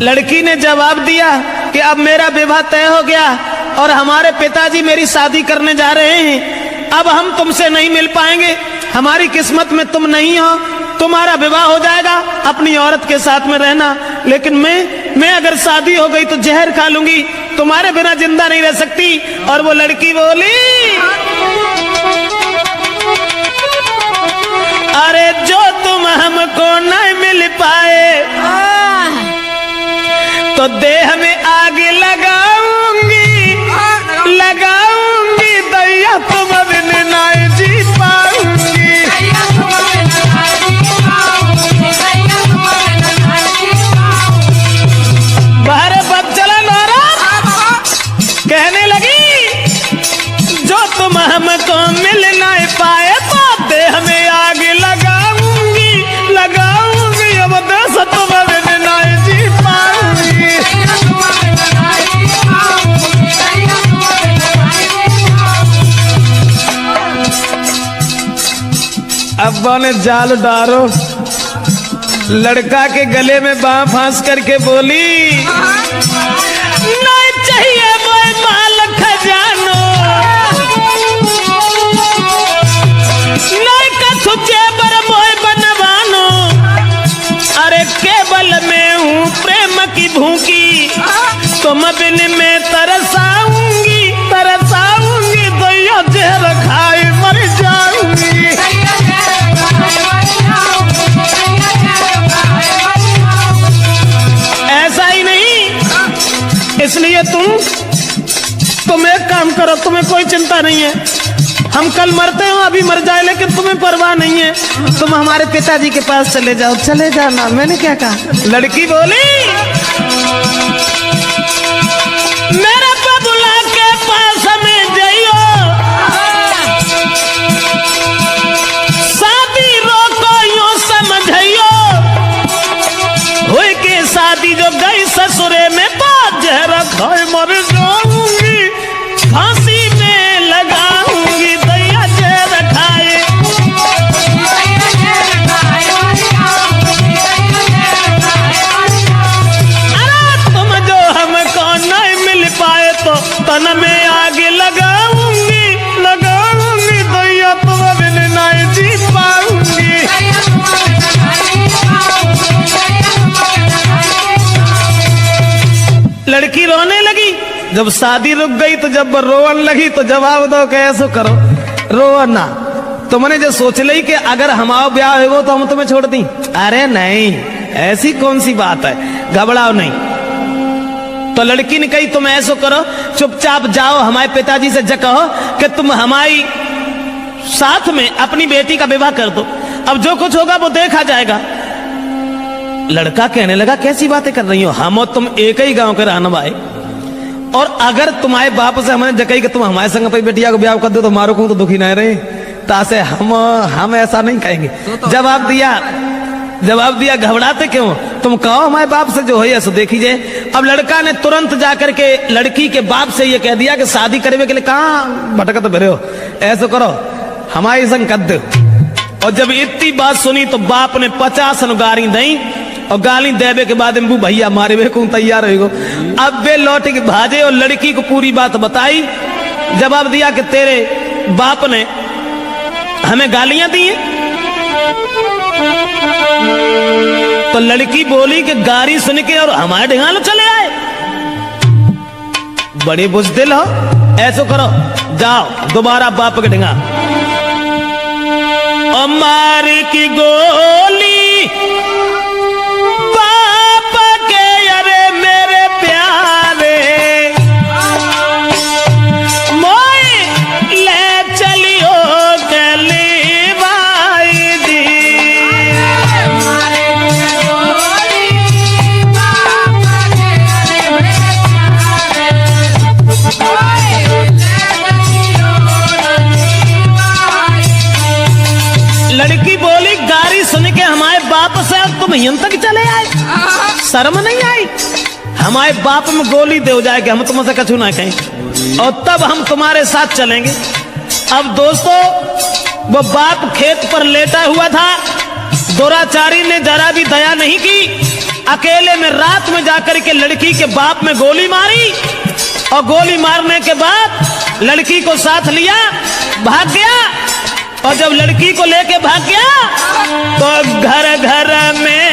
लड़की ने जवाब दिया कि अब मेरा विवाह तय हो गया और हमारे पिताजी मेरी शादी करने जा रहे हैं। अब हम तुमसे नहीं मिल पाएंगे, हमारी किस्मत में तुम नहीं हो, तुम्हारा विवाह हो जाएगा, अपनी औरत के साथ में रहना। लेकिन मैं अगर शादी हो गई तो जहर खा लूंगी, तुम्हारे बिना जिंदा नहीं रह सकती। और वो लड़की बोली, अरे जो तुम हमको नहीं मिल पाए तो देह में आग लगाऊंगी, लगाऊंगी, दैया तुम बिन नहीं जी पाऊंगी। बाहर बब चला नौरा कहने लगी, जो तुम हमको मिल नहीं पाए तो देह में आग लगाऊंगी, लगाऊंगी, अब देश तुम बिन नहीं जी पाऊंगी। अब्बा ने जाल डारो, लड़का के गले में बांह फांस करके बोली, नहीं चाहिए मोए माल खजानो, नहीं कछु जेबर मोए बनवानो, अरे केवल मैं हूँ प्रेम की भूखी, तुम बिन में तरसाऊंगी, तरसाऊंगी, दैया जहर खाए मर जाऊंगी। ऐसा ही नहीं, इसलिए तुम एक काम करो, तुम्हें कोई चिंता नहीं है, हम कल मरते हो, अभी मर जाए, लेकिन तुम्हें परवाह नहीं है, तुम हमारे पिताजी के पास चले जाओ। चले जाओ ना, मैंने क्या कहा? लड़की बोली, मेरे बबुला के पास में जाइयो, शादी रोको यूं समझियो, हुई के शादी जो गई ससुरे में तो जहर खाए मर जाऊंगी, फांसी में लगाऊंगी, दैया जहर खाए। अरे तुम जो हमको नहीं मिल पाए तो तन में आग लगाऊंगी, लगाऊंगी, दैया तुम बिन नहीं जी पाऊंगी। लड़की रोने लगी। जब शादी रुक गई तो जब रोवन लगी तो जवाब दो कैसे करो, रो ना। तुमने जो सोच ली कि अगर हमारा ब्याह हो तो हम तुम्हें छोड़ दी, अरे नहीं, ऐसी कौन सी बात है, घबराओ नहीं। तो लड़की ने कही तुम ऐसा करो, चुपचाप जाओ हमारे पिताजी से कहो कि तुम हमारी साथ में अपनी बेटी का विवाह कर दो, अब जो कुछ होगा वो देखा जाएगा। लड़का कहने लगा कैसी बातें कर रही हो, हम और तुम एक ही गांव के रहने वाले, और अगर तुम्हारे बाप से हमने जकई कि तुम हमारे संग अपनी बेटिया को ब्याह कर दो तो मारो को तो दुखी नहीं रहे, तासे हम ऐसा नहीं कहेंगे। जवाब दिया घबराते क्यों, तुम कहो हमारे बाप से जो है ऐसा देखी जाए। अब लड़का ने तुरंत जाकर के लड़की के बाप से ये कह दिया कि शादी करने के लिए कहाँ भटकत भरे हो, ऐसा करो हमारे संग कर दो। और जब इतनी बात सुनी तो बाप ने 50 गाली दी, और गाली देवे के बाद इम्बू भैया मारे वे को तैयार हो। अब वे लौट के भाजे और लड़की को पूरी बात बताई। जवाब दिया कि तेरे बाप ने हमें गालियां दी हैं। तो लड़की बोली कि गाली सुन के और हमारे ढिंगाल चले आए, बड़े बुजदिल हो, ऐसा करो जाओ दोबारा बाप के ढिंगा और मार की गोली बाप के, अरे मेरे प्यारे मोए ले चलियो गली भाई दी। लड़की बोली गाली सुन के हमारे बाप से तुम यहां तक चले आए, शर्म नहीं आई? हमारे बाप में गोली दे हो जाए कि हम तुमसे कछु ना कहें और तब हम तुम्हारे साथ चलेंगे। अब दोस्तों वो बाप खेत पर लेटा हुआ था, दुराचारी ने जरा भी दया नहीं की। अकेले में रात में जाकर के लड़की के बाप में गोली मारी और गोली मारने के बाद लड़की को साथ लिया, भाग गया। और जब लड़की को लेके भाग गया तो घर घर में